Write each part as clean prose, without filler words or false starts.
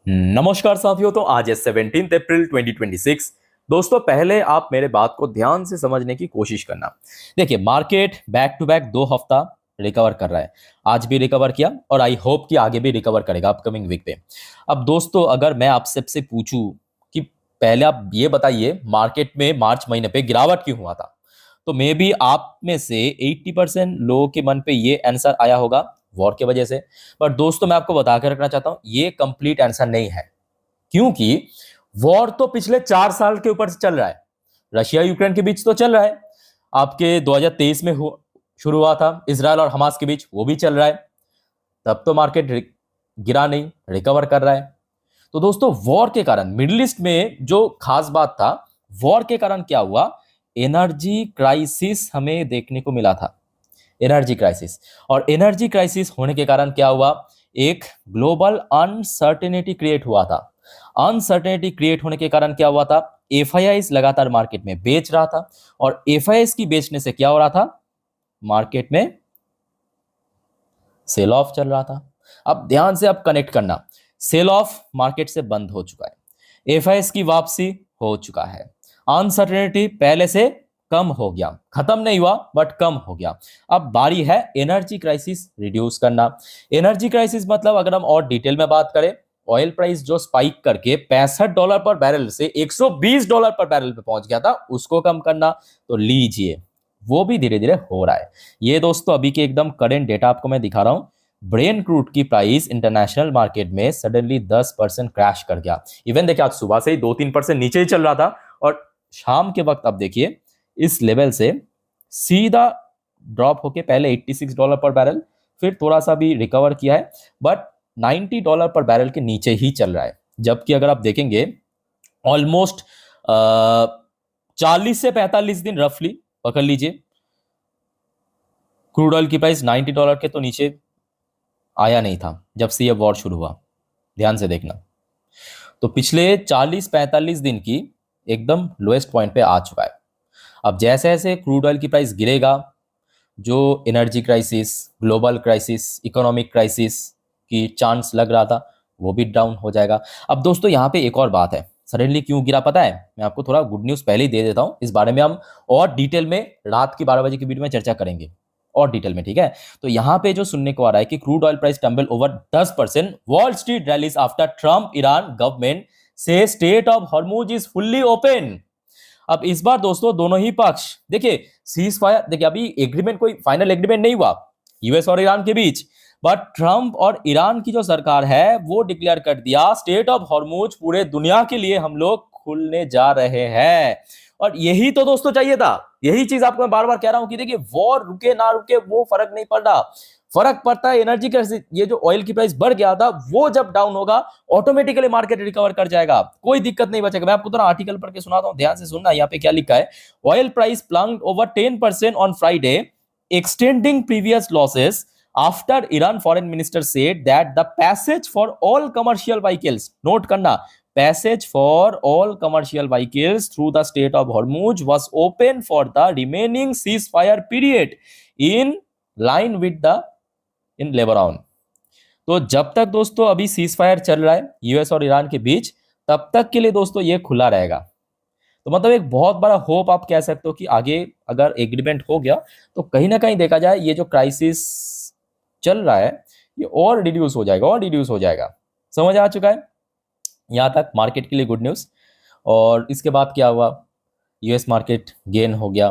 नमस्कार साथियों। तो आज है 17 अप्रैल 2026। दोस्तों, पहले आप मेरे बात को ध्यान से समझने की कोशिश करना। देखिए, मार्केट बैक टू बैक 2 हफ्ता रिकवर कर रहा है। आज भी रिकवर किया और आई होप कि आगे भी रिकवर करेगा अपकमिंग वीक पे। अब दोस्तों, अगर मैं आप सबसे पूछूं कि पहले आप ये बताइए मार्केट में मार्च महीने पे गिरावट क्यों हुआ था, तो मे बी आप में से 80% लोगों के मन पे ये आंसर आया होगा, वॉर की वजह से। पर दोस्तों, मैं आपको बता के रखना चाहता हूं, ये कंप्लीट आंसर नहीं है। क्योंकि वॉर तो पिछले 4 साल के ऊपर से चल रहा है। रशिया यूक्रेन के बीच तो चल रहा है, आपके 2023 में शुरू हुआ था। इजराइल और हमास के बीच वो भी चल रहा है। तब तो मार्केट गिरा नहीं, रिकवर कर रहा है। तो दोस्तों, वॉर के कारण मिडिल ईस्ट में जो खास बात था, वॉर के कारण क्या हुआ, एनर्जी क्राइसिस हमें देखने को मिला था। एनर्जी क्राइसिस, और एनर्जी क्राइसिस होने के कारण क्या हुआ, एक ग्लोबल अनसर्टेनिटी क्रिएट हुआ था। अनसर्टेनिटी क्रिएट होने के कारण क्या हुआ था, एफआईआईस लगातार मार्केट में बेच रहा था, और एफआईआईस की बेचने से क्या हो रहा था, मार्केट में सेल ऑफ चल रहा था। अब ध्यान से अब कनेक्ट करना, सेल ऑफ मार्केट से बंद हो चुका है, एफआईआईस की वापसी हो चुका है, अनसर्टेनिटी पहले से कम हो गया, खत्म नहीं हुआ बट कम हो गया। अब बारी है एनर्जी क्राइसिस रिड्यूस करना। एनर्जी क्राइसिस मतलब, अगर हम और डिटेल में बात करें, ऑयल प्राइस जो स्पाइक करके $65 पर बैरल से $120 पर बैरल पे पहुंच गया था, उसको कम करना। तो लीजिए, वो भी धीरे धीरे हो रहा है। ये दोस्तों अभी के एकदम करंट डेटा आपको मैं दिखा रहा हूं। ब्रेन क्रूड की प्राइस इंटरनेशनल मार्केट में सडनली 10% क्रैश कर गया। इवन देखिए, आज सुबह से ही 2-3% नीचे ही चल रहा था, और शाम के वक्त अब देखिए इस लेवल से सीधा ड्रॉप होके पहले $86 पर बैरल, फिर थोड़ा सा भी रिकवर किया है, बट $90 पर बैरल के नीचे ही चल रहा है। जबकि अगर आप देखेंगे, ऑलमोस्ट 40 से 45 दिन रफली पकड़ लीजिए, क्रूड ऑयल की प्राइस $90 के तो नीचे आया नहीं था जब से ये वॉर शुरू हुआ। ध्यान से देखना, तो पिछले 40-45 दिन की एकदम लोएस्ट पॉइंट पे आ चुका है। अब जैसे जैसे क्रूड ऑयल की प्राइस गिरेगा, जो energy crisis, global crisis, economic crisis की चांस लग रहा था, वो भी डाउन हो जाएगा। अब दोस्तों, यहाँ पे एक और बात है, सडनली क्यों गिरा पता है? मैं आपको थोड़ा गुड न्यूज़ पहले ही दे देता हूँ, इस बारे में हम और डिटेल में रात की 12 बजे की वीडियो में चर्चा करेंगे और डिटेल में, ठीक है? तो यहाँ पे जो सुनने को आ रहा है कि crude oil price tumble over 10%, Wall Street rallies after Trump Iran government से state of Hormuz is fully open. अब इस बार दोस्तों दोनों ही पक्ष, देखिए सीज फायर, देखिए अभी एग्रीमेंट, कोई फाइनल एग्रीमेंट नहीं हुआ यूएस और ईरान के बीच, बट ट्रंप और ईरान की जो सरकार है वो डिक्लेयर कर दिया, स्टेट ऑफ हॉर्मुज पूरे दुनिया के लिए हम लोग खुलने जा रहे हैं। और यही तो दोस्तों चाहिए था, यही चीज आपको मैं बार बार कह रहा हूं कि देखिए, वॉर रुके ना रुके वो फर्क नहीं पड़ रहा, फर्क पड़ता है एनर्जी का। ये जो ऑयल की प्राइस बढ़ गया था, वो जब डाउन होगा, ऑटोमेटिकली मार्केट रिकवर कर जाएगा, कोई दिक्कत नहीं बचेगा। मैं आपको थोड़ा आर्टिकल पढ़ के सुनाता हूं, ध्यान से सुनना। यहाँ पे क्या लिखा है, oil price plunged over 10% on Friday, extending previous losses after Iran foreign minister said that the passage for all commercial vehicles, note करना, passage for all commercial vehicles through the state of Hormuz was open for the remaining ceasefire period in line with the in Lebanon। तो जब तक दोस्तों अभी cease fire चल रहा है US और ईरान के बीच, तब तक के लिए दोस्तों ये खुला रहेगा। तो मतलब एक बहुत बड़ा होप आप कह सकते हो कि आगे अगर एग्रीमेंट हो गया, तो कहीं ना कहीं देखा जाए ये जो क्राइसिस चल रहा है ये और रिड्यूस हो जाएगा, और रिड्यूस हो जाएगा। समझ आ चुका है? यहाँ तक मार्केट के लिए गुड न्यूज़। और इसके बाद क्या हुआ, यूएस मार्केट गेन हो गया,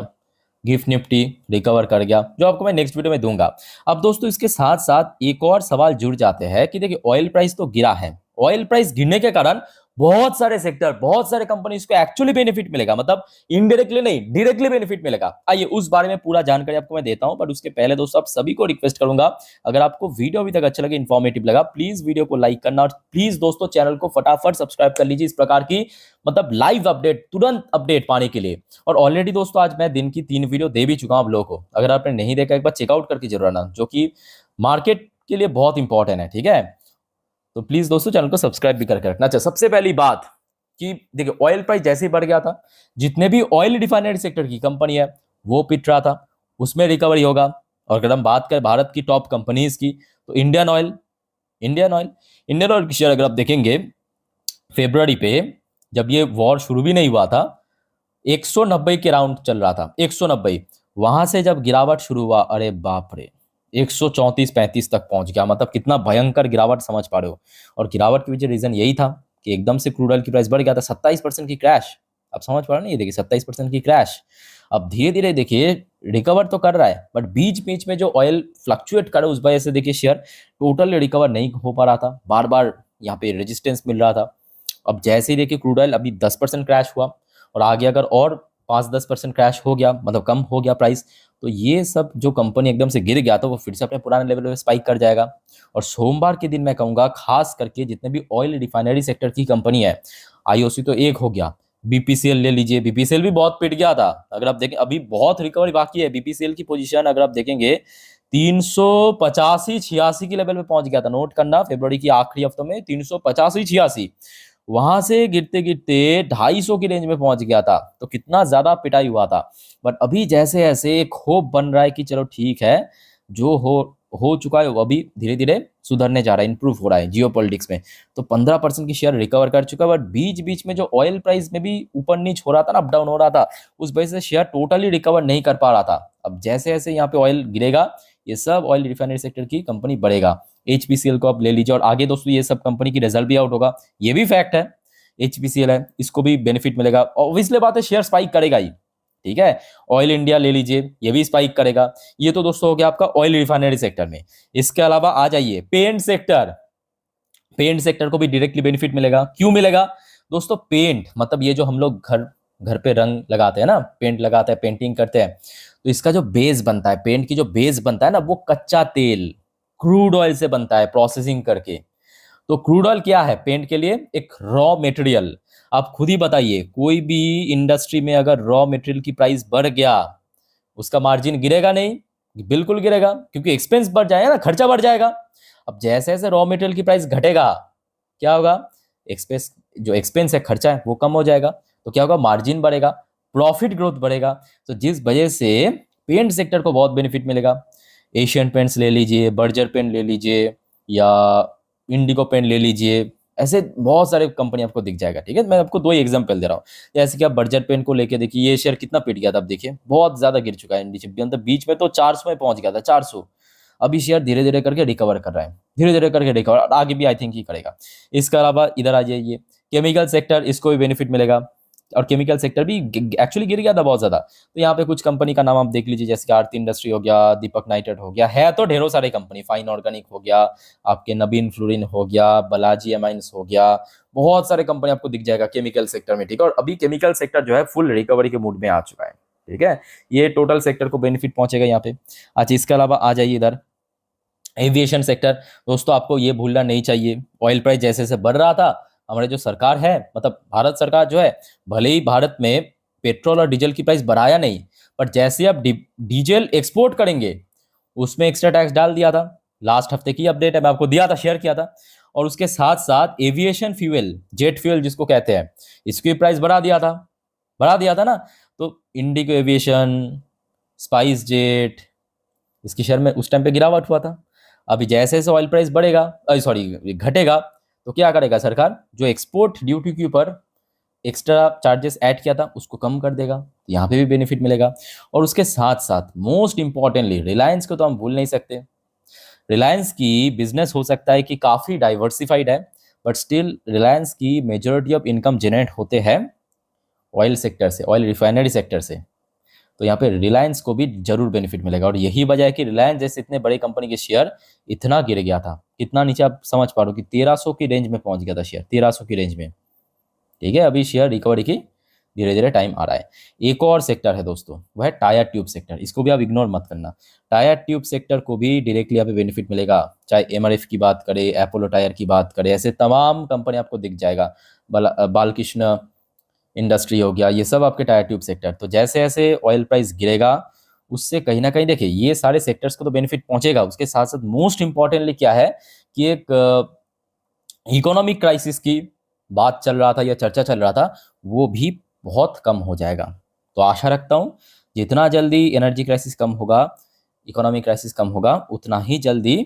गिफ्ट निफ्टी रिकवर कर गया, जो आपको मैं नेक्स्ट वीडियो में दूंगा। अब दोस्तों, इसके साथ साथ एक और सवाल जुड़ जाते हैं कि देखिए, ऑयल प्राइस तो गिरा है, ऑयल प्राइस गिरने के कारण बहुत सारे सेक्टर, बहुत सारे कंपनीज को एक्चुअली बेनिफिट मिलेगा, मतलब इनडायरेक्टली नहीं, डायरेक्टली बेनिफिट मिलेगा। आइए उस बारे में पूरा जानकारी आपको मैं देता हूं, पर उसके पहले दोस्तों आप सभी को रिक्वेस्ट करूंगा, अगर आपको वीडियो अभी तक अच्छा लगे, इन्फॉर्मेटिव लगा, प्लीज वीडियो को लाइक करना, और प्लीज दोस्तों चैनल को फटाफट सब्सक्राइब कर लीजिए, इस प्रकार की मतलब लाइव अपडेट, तुरंत अपडेट पाने के लिए। और ऑलरेडी दोस्तों आज मैं दिन की 3 वीडियो दे भी चुका हूं आप लोगों को, अगर आपने नहीं देखा एक बार चेकआउट करके जरूर आना, जो कि मार्केट के लिए बहुत इंपॉर्टेंट है, ठीक है? तो प्लीज दोस्तों चैनल को सब्सक्राइब भी करके रखना। अच्छा, सबसे पहली बात कि देखिए, ऑयल प्राइस जैसे ही बढ़ गया था, जितने भी ऑयल रिफाइनरी सेक्टर की कंपनी है वो पिट रहा था, उसमें रिकवरी होगा। और अगर हम बात करें भारत की टॉप कंपनीज की, तो इंडियन ऑयल, इंडियन ऑयल की शेयर अगर आप देखेंगे, फरवरी पे जब ये वॉर शुरू भी नहीं हुआ था 190 के राउंड चल रहा था, 190। वहां से जब गिरावट शुरू हुआ, अरे बाप रे, 134-35 तक पहुंच गया। मतलब कितना भयंकर गिरावट, समझ पा रहे हो। और गिरावट के पीछे रीजन यही था कि एकदम से क्रूड ऑयल की प्राइस बढ़ गया था, 27% की क्रैश। आप समझ पा रहे हो ना, ये देखिए 27% की क्रैश। अब धीरे धीरे देखिए रिकवर तो कर रहा है, बट बीच बीच में जो ऑयल फ्लक्चुएट कर रहा है उस वजह से देखिए शेयर टोटली रिकवर नहीं हो पा रहा था, बार बार यहाँ पे रेजिस्टेंस मिल रहा था। अब जैसे ही देखिए क्रूड ऑयल अभी 10% क्रैश हुआ और आगे अगर और 5-10% क्रैश हो गया, मतलब कम हो गया प्राइस, तो ये सब जो कंपनी एकदम से गिर गया था वो फिर से अपने पुराने लेवल पे स्पाइक कर जाएगा। और सोमवार के दिन मैं कहूँगा खास करके जितने भी ऑयल रिफाइनरी सेक्टर की कंपनी है, आईओसी तो एक हो गया, बीपीसीएल ले लीजिए, बीपीसीएल भी बहुत पिट गया था। अगर आप देखें अभी बहुत रिकवरी बाकी है, बीपीसीएल की पोजीशन अगर आप देखेंगे 385-86 की लेवल पे पहुंच गया था। नोट करना, फरवरी की आखिरी हफ्तों में 385-86, वहां से गिरते गिरते 250 की रेंज में पहुंच गया था। तो कितना ज्यादा पिटाई हुआ था। बट अभी जैसे ऐसे एक होप बन रहा है कि चलो ठीक है, जो हो चुका है वो अभी धीरे धीरे सुधरने जा रहा है, इंप्रूव हो रहा है जियो पॉलिटिक्स में। तो 15% की शेयर रिकवर कर चुका है। बट बीच बीच में जो ऑयल प्राइस में भी ऊपर नीच हो रहा था ना, अप डाउन हो रहा था, उस वजह से शेयर टोटली रिकवर नहीं कर पा रहा था। अब जैसे जैसे यहाँ पे ऑयल गिरेगा, ये सब ऑयल रिफाइनरी सेक्टर की कंपनी बढ़ेगा। एचपीसीएल को आप ले लीजिए, और आगे दोस्तों ये सब कंपनी की रिजल्ट भी आउट होगा, ये भी फैक्ट है। एचपीसीएल है, इसको भी बेनिफिट मिलेगा, ऑब्वियसली बात है शेयर स्पाइक करेगा ही, ठीक है। ऑयल इंडिया ले लीजिए, ये भी स्पाइक करेगा। ये तो दोस्तों हो गया आपका ऑयल रिफाइनरी सेक्टर में। इसके अलावा आ जाइए पेंट सेक्टर, पेंट सेक्टर को भी डायरेक्टली बेनिफिट मिलेगा। क्यों मिलेगा दोस्तों? पेंट मतलब ये जो हम लोग घर घर पे रंग लगाते हैं ना, पेंट लगाते हैं, पेंटिंग करते हैं, तो इसका जो बेस बनता है, पेंट की जो बेस बनता है ना, वो कच्चा तेल क्रूड ऑयल से बनता है प्रोसेसिंग करके। तो क्रूड ऑयल क्या है पेंट के लिए? एक रॉ मटेरियल। आप खुद ही बताइए, कोई भी इंडस्ट्री में अगर रॉ मटेरियल की प्राइस बढ़ गया, उसका मार्जिन गिरेगा नहीं? बिल्कुल गिरेगा, क्योंकि एक्सपेंस बढ़ जाएगा ना, खर्चा बढ़ जाएगा। अब जैसे जैसे रॉ मटेरियल की प्राइस घटेगा, क्या होगा? एक्सपेंस, जो एक्सपेंस है, खर्चा है, वो कम हो जाएगा। तो क्या होगा? मार्जिन बढ़ेगा, प्रॉफिट ग्रोथ बढ़ेगा। तो जिस वजह से पेंट सेक्टर को बहुत बेनिफिट मिलेगा। एशियन पेंट्स ले लीजिए, बर्जर पेंट ले लीजिए, या इंडिगो पेंट ले लीजिए, ऐसे बहुत सारे कंपनी आपको दिख जाएगा, ठीक है। मैं आपको 2 ही एग्जांपल दे रहा हूँ। जैसे कि आप बर्जर पेन को लेके देखिए, ये शेयर कितना पिट गया था, आप देखिए बहुत ज्यादा गिर चुका है नीचे, मतलब बीच में तो 400 में पहुंच गया था, 400। अभी शेयर धीरे धीरे करके रिकवर कर रहा है, धीरे धीरे करके रिकवर, आगे भी आई थिंक ही करेगा। इसके अलावा इधर आ जाइए, केमिकल सेक्टर, इसको भी बेनिफिट मिलेगा। और केमिकल सेक्टर भी एक्चुअली गिर गया था बहुत ज्यादा। तो यहाँ पे कुछ कंपनी का नाम आप देख लीजिए, जैसे कि आरती इंडस्ट्री हो गया, दीपक नाइट्रेट हो गया, है तो ढेरों सारे कंपनी, फाइन ऑर्गेनिक हो गया, आपके नबीन फ्लोरिन हो गया, बालाजी एमाइंस हो गया, बहुत सारे कंपनी आपको दिख जाएगा केमिकल सेक्टर में, ठीक है। और अभी केमिकल सेक्टर जो है फुल रिकवरी के मूड में आ चुका है, ठीक है। ये टोटल सेक्टर को बेनिफिट पहुंचेगा यहाँ पे। अच्छा, इसके अलावा आ जाइए इधर एविएशन सेक्टर। दोस्तों आपको ये भूलना नहीं चाहिए, ऑयल प्राइस जैसे जैसे बढ़ रहा था, हमारे जो सरकार है, मतलब भारत सरकार जो है, भले ही भारत में पेट्रोल और डीजल की प्राइस बढ़ाया नहीं, पर जैसे आप डीजल एक्सपोर्ट करेंगे उसमें एक्स्ट्रा टैक्स डाल दिया था। लास्ट हफ्ते की अपडेट है, मैं आपको दिया था, शेयर किया था। और उसके साथ साथ एविएशन फ्यूल, जेट फ्यूल जिसको कहते हैं, इसकी प्राइस बढ़ा दिया था, बढ़ा दिया था ना। तो इंडिगो एविएशन, स्पाइस जेट, इसकी शेयर में उस टाइम पे गिरावट हुआ था। अभी जैसे जैसे ऑयल प्राइस बढ़ेगा, सॉरी घटेगा, तो क्या करेगा सरकार? जो एक्सपोर्ट ड्यूटी के ऊपर एक्स्ट्रा चार्जेस ऐड किया था उसको कम कर देगा, तो यहाँ पे भी बेनिफिट मिलेगा। और उसके साथ साथ मोस्ट इंपॉर्टेंटली रिलायंस को तो हम भूल नहीं सकते। रिलायंस की बिजनेस हो सकता है कि काफ़ी डाइवर्सिफाइड है, बट स्टिल रिलायंस की मेजोरिटी ऑफ इनकम जनरेट होते हैं ऑयल सेक्टर से, ऑयल रिफाइनरी सेक्टर से। तो यहाँ पे रिलायंस को भी जरूर बेनिफिट मिलेगा। और यही वजह है कि रिलायंस जैसे इतने बड़े कंपनी के शेयर इतना गिर गया था, कितना नीचे आप समझ पा रहे हो कि 1300 की रेंज में पहुंच गया था शेयर, 1300 की रेंज में, ठीक है। अभी शेयर रिकवरी की धीरे धीरे टाइम आ रहा है। एक और सेक्टर है दोस्तों, वह है टायर ट्यूब सेक्टर, इसको भी आप इग्नोर मत करना। टायर ट्यूब सेक्टर को भी डायरेक्टली यहाँ पे बेनिफिट मिलेगा, चाहे एमआरएफ की बात करें, अपोलो टायर की बात करें, ऐसे तमाम कंपनी आपको दिख जाएगा, बालकृष्ण इंडस्ट्री हो गया, ये सब आपके टायर ट्यूब सेक्टर। तो जैसे जैसे ऑयल प्राइस गिरेगा, उससे कहीं ना कहीं देखिए ये सारे सेक्टर्स को तो बेनिफिट पहुंचेगा। उसके साथ साथ मोस्ट इंपॉर्टेंटली क्या है कि एक इकोनॉमिक क्राइसिस की बात चल रहा था या चर्चा चल रहा था, वो भी बहुत कम हो जाएगा। तो आशा रखता हूँ जितना जल्दी एनर्जी क्राइसिस कम होगा, इकोनॉमिक क्राइसिस कम होगा, उतना ही जल्दी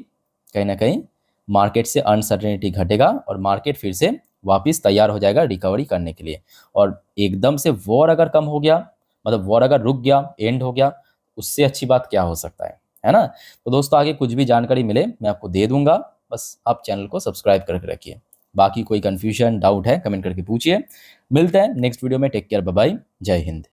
कहीं ना कहीं मार्केट से अनसर्टेनिटी घटेगा और मार्केट फिर से वापस तैयार हो जाएगा रिकवरी करने के लिए। और एकदम से वॉर अगर कम हो गया, मतलब वॉर अगर रुक गया, एंड हो गया, उससे अच्छी बात क्या हो सकता है ना। तो दोस्तों आगे कुछ भी जानकारी मिले मैं आपको दे दूंगा, बस आप चैनल को सब्सक्राइब करके रखिए। बाकी कोई कन्फ्यूजन डाउट है कमेंट करके पूछिए। मिलते हैं नेक्स्ट वीडियो में। टेक केयर, बाय बाय, जय हिंद।